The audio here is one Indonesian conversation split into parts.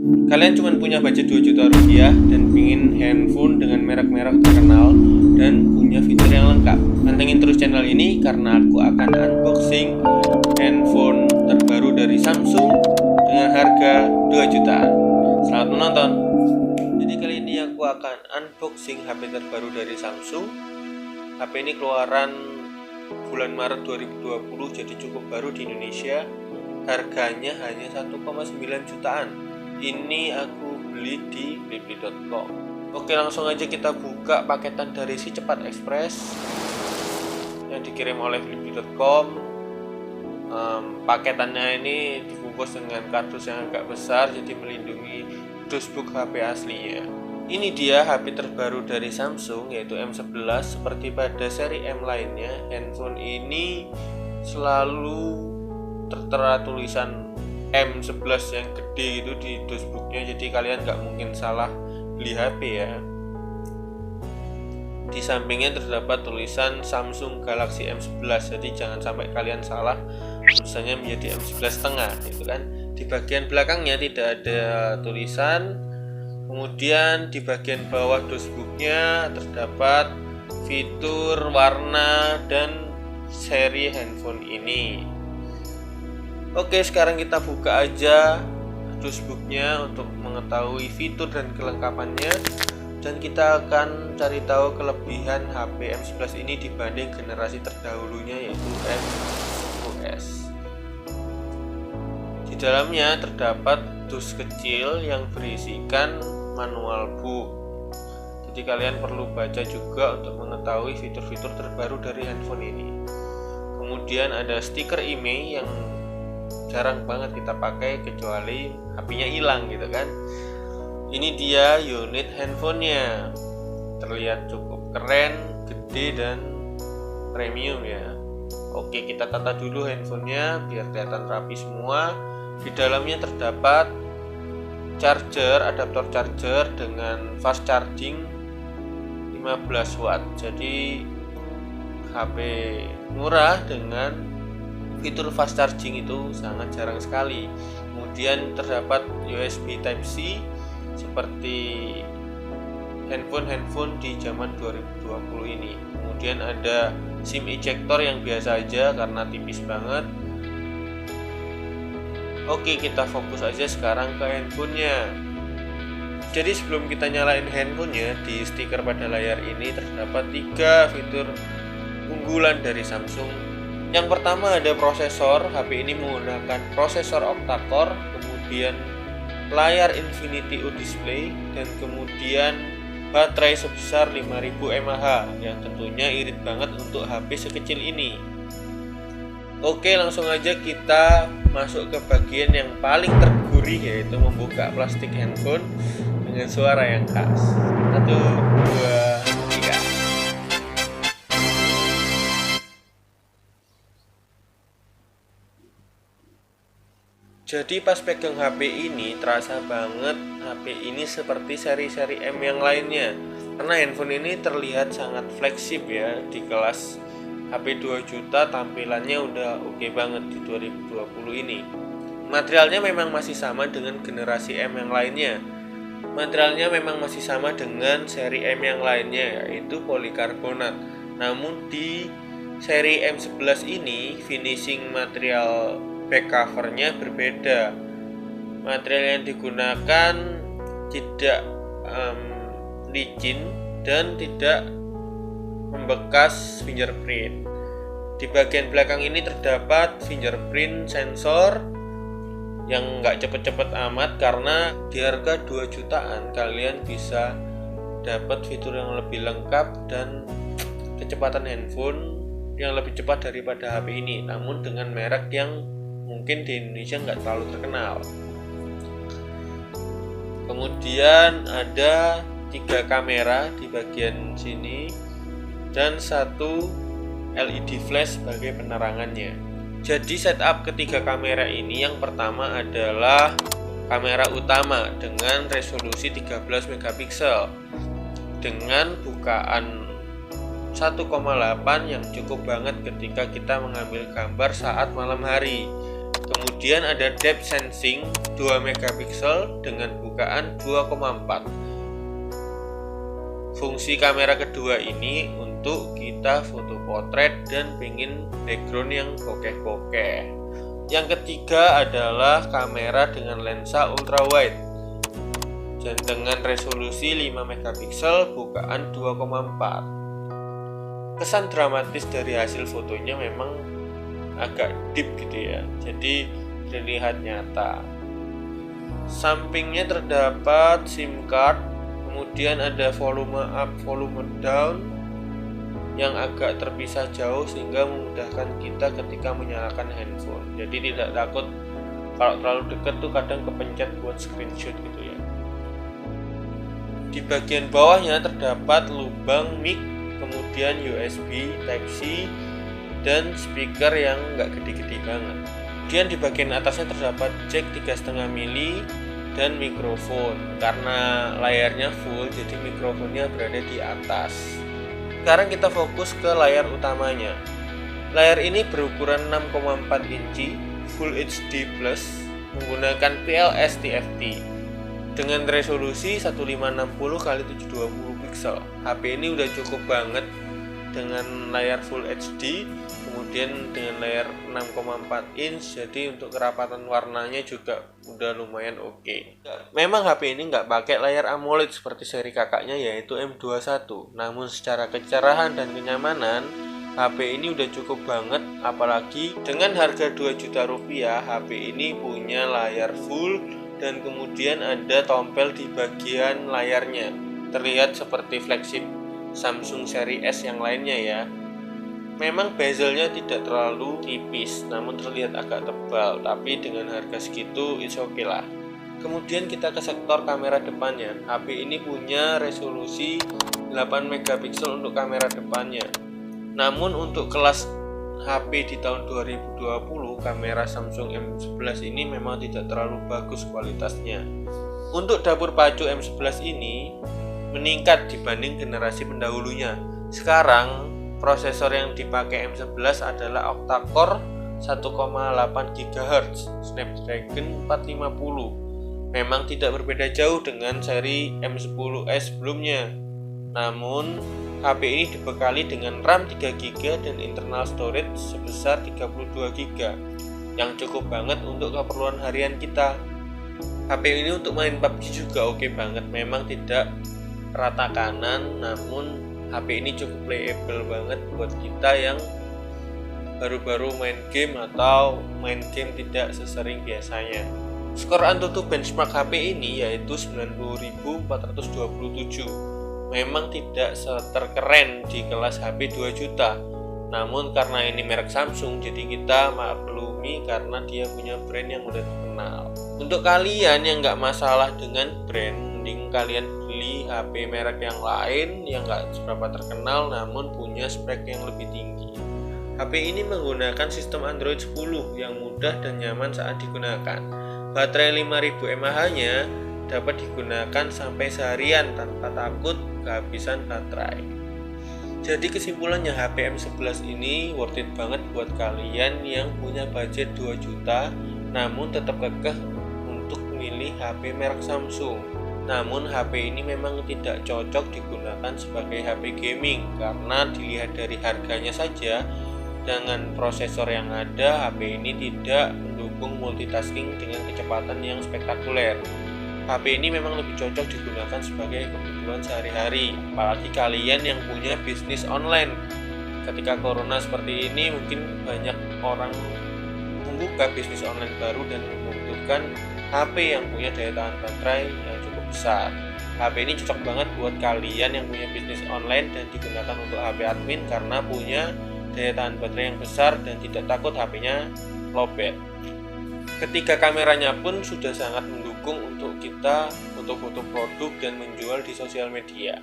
Kalian cuma punya budget 2 juta rupiah dan pingin handphone dengan merek-merek terkenal dan punya fitur yang lengkap, pantengin terus channel ini karena aku akan unboxing handphone terbaru dari Samsung dengan harga 2 jutaan. Selamat menonton. Jadi kali ini aku akan unboxing HP terbaru dari Samsung. HP ini keluaran bulan Maret 2020, jadi cukup baru di Indonesia. Harganya hanya 1,9 jutaan. Ini aku beli di blibli.com. Oke, langsung aja kita buka paketan dari si Cepat Express yang dikirim oleh blibli.com. Paketannya ini dibungkus dengan kardus yang agak besar, jadi melindungi dashboard HP aslinya. Ini dia HP terbaru dari Samsung, yaitu M11. Seperti pada seri M lainnya, handphone ini selalu tertera tulisan M11 yang gede itu di dashboardnya, jadi kalian nggak mungkin salah beli HP ya. Di sampingnya terdapat tulisan Samsung Galaxy M11, jadi jangan sampai kalian salah tulisannya menjadi M11 tengah gitu kan. Di bagian belakangnya tidak ada tulisan. Kemudian di bagian bawah dashboardnya terdapat fitur, warna, dan seri handphone ini. Oke, sekarang kita buka aja dashboardnya untuk mengetahui fitur dan kelengkapannya, dan kita akan cari tahu kelebihan HP M11 ini dibanding generasi terdahulunya, yaitu M10s. Di dalamnya terdapat dus kecil yang berisikan manual book, jadi kalian perlu baca juga untuk mengetahui fitur-fitur terbaru dari handphone ini. Kemudian ada stiker IMEI yang jarang banget kita pakai kecuali HP-nya hilang gitu kan. Ini dia unit handphonenya, terlihat cukup keren, gede, dan premium ya. Oke, kita tata dulu handphonenya biar kelihatan rapi semua. Di dalamnya terdapat charger, adaptor charger dengan fast charging 15 watt. Jadi HP murah dengan fitur fast charging itu sangat jarang sekali. Kemudian terdapat USB Type-C seperti handphone di zaman 2020 ini. Kemudian ada SIM ejector yang biasa aja karena tipis banget. Oke, kita fokus aja sekarang ke handphonenya. Jadi sebelum kita nyalain handphonenya, di stiker pada layar ini terdapat 3 fitur unggulan dari Samsung. Yang pertama ada prosesor. HP ini menggunakan prosesor octa-core, kemudian layar Infinity O display, dan kemudian baterai sebesar 5000 mAh yang tentunya irit banget untuk HP sekecil ini. Oke, langsung aja kita masuk ke bagian yang paling tergurih, yaitu membuka plastik handphone dengan suara yang khas. 1, 2, 3. Jadi pas pegang HP ini terasa banget HP ini seperti seri-seri M yang lainnya, karena handphone ini terlihat sangat fleksibel ya. Di kelas HP 2 juta tampilannya udah oke banget di 2020 ini. Materialnya memang masih sama dengan generasi M yang lainnya. Materialnya memang masih sama dengan seri M yang lainnya, yaitu polikarbonat. Namun di seri M11 ini finishing material back covernya berbeda. Material yang digunakan tidak licin dan tidak membekas fingerprint. Di bagian belakang ini terdapat fingerprint sensor yang nggak cepet-cepet amat, karena di harga 2 jutaan kalian bisa dapat fitur yang lebih lengkap dan kecepatan handphone yang lebih cepat daripada HP ini, namun dengan merek yang mungkin di Indonesia nggak terlalu terkenal. Kemudian ada 3 kamera di bagian sini dan 1 LED flash sebagai penerangannya. Jadi setup ketiga kamera ini, yang pertama adalah kamera utama dengan resolusi 13 megapiksel dengan bukaan 1,8 yang cukup banget ketika kita mengambil gambar saat malam hari. Kemudian ada depth sensing 2 megapiksel dengan bukaan 2,4. Fungsi kamera kedua ini untuk kita foto potret dan pengen background yang bokeh-bokeh. Yang ketiga adalah kamera dengan lensa ultrawide dan dengan resolusi 5 megapiksel bukaan 2,4. Kesan dramatis dari hasil fotonya memang agak deep gitu ya, jadi terlihat nyata. Sampingnya terdapat SIM card, kemudian ada volume up, volume down yang agak terpisah jauh sehingga memudahkan kita ketika menyalakan handphone. Jadi tidak takut kalau terlalu dekat tuh kadang kepencet buat screenshot gitu ya. Di bagian bawahnya terdapat lubang mic, kemudian USB Type-C dan speaker yang nggak gede-gede banget. Kemudian di bagian atasnya terdapat jack 3,5 mili dan mikrofon. Karena layarnya full, jadi mikrofonnya berada di atas. Sekarang kita fokus ke layar utamanya. Layar ini berukuran 6,4 inci, Full HD+, menggunakan PLS TFT dengan resolusi 1560x720 piksel. HP ini udah cukup banget dengan layar Full HD, kemudian dengan layar 6,4 inch, jadi untuk kerapatan warnanya juga udah lumayan oke. Memang HP ini nggak pakai layar AMOLED seperti seri kakaknya yaitu M21, namun secara kecerahan dan kenyamanan HP ini udah cukup banget, apalagi dengan harga 2 juta rupiah HP ini punya layar full dan kemudian ada tompel di bagian layarnya, terlihat seperti flagship Samsung seri S yang lainnya ya. Memang bezelnya tidak terlalu tipis, namun terlihat agak tebal, tapi dengan harga segitu it's okay lah. Kemudian kita ke sektor kamera depannya. HP ini punya resolusi 8 megapiksel untuk kamera depannya. Namun untuk kelas HP di tahun 2020, kamera Samsung M11 ini memang tidak terlalu bagus kualitasnya. Untuk dapur pacu M11 ini meningkat dibanding generasi pendahulunya. Sekarang prosesor yang dipakai M11 adalah octa-core 1,8 GHz Snapdragon 450. Memang tidak berbeda jauh dengan seri M10s sebelumnya. Namun HP ini dibekali dengan RAM 3GB dan internal storage sebesar 32GB yang cukup banget untuk keperluan harian kita. HP ini untuk main PUBG juga oke banget. Memang tidak rata kanan, namun HP ini cukup playable banget buat kita yang baru-baru main game atau main game tidak sesering biasanya. Skor Antutu benchmark HP ini yaitu 90.427. Memang tidak terkeren di kelas HP 2 juta. Namun karena ini merek Samsung, jadi kita maklumi karena dia punya brand yang udah terkenal. Untuk kalian yang nggak masalah dengan brand, mending kalian beli HP merek yang lain yang nggak seberapa terkenal namun punya spek yang lebih tinggi. HP ini menggunakan sistem Android 10 yang mudah dan nyaman saat digunakan. Baterai 5000 mAh nya dapat digunakan sampai seharian tanpa takut kehabisan baterai. Jadi kesimpulannya HP M11 ini worth it banget buat kalian yang punya budget 2 juta namun tetap kekeh untuk milih HP merek Samsung. Namun HP ini memang tidak cocok digunakan sebagai HP gaming karena dilihat dari harganya saja dengan prosesor yang ada, HP ini tidak mendukung multitasking dengan kecepatan yang spektakuler. HP ini memang lebih cocok digunakan sebagai kebutuhan sehari-hari, apalagi kalian yang punya bisnis online. Ketika corona seperti ini, mungkin banyak orang membuka bisnis online baru dan membutuhkan HP yang punya daya tahan baterai yang cukup besar. HP ini cocok banget buat kalian yang punya bisnis online dan digunakan untuk HP admin karena punya daya tahan baterai yang besar dan tidak takut HP-nya lowbat. Ketika kameranya pun sudah sangat mendukung untuk kita foto-foto produk dan menjual di sosial media.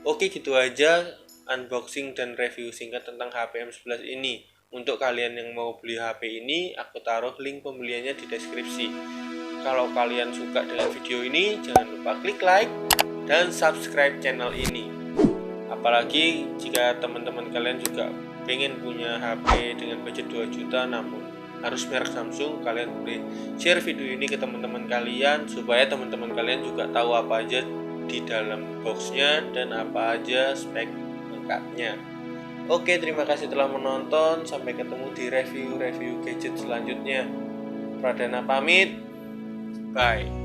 Oke, gitu aja unboxing dan review singkat tentang HP M11 ini. Untuk kalian yang mau beli HP ini, aku taruh link pembeliannya di deskripsi. Kalau kalian suka dengan video ini, jangan lupa klik like dan subscribe channel ini. Apalagi jika teman-teman kalian juga pengen punya HP dengan budget 2 juta namun harus merek Samsung. Kalian boleh share video ini ke teman-teman kalian supaya teman-teman kalian juga tahu apa aja di dalam boxnya dan apa aja spek lengkapnya. Oke, terima kasih telah menonton. Sampai ketemu di review gadget selanjutnya. Pradana pamit. Bye.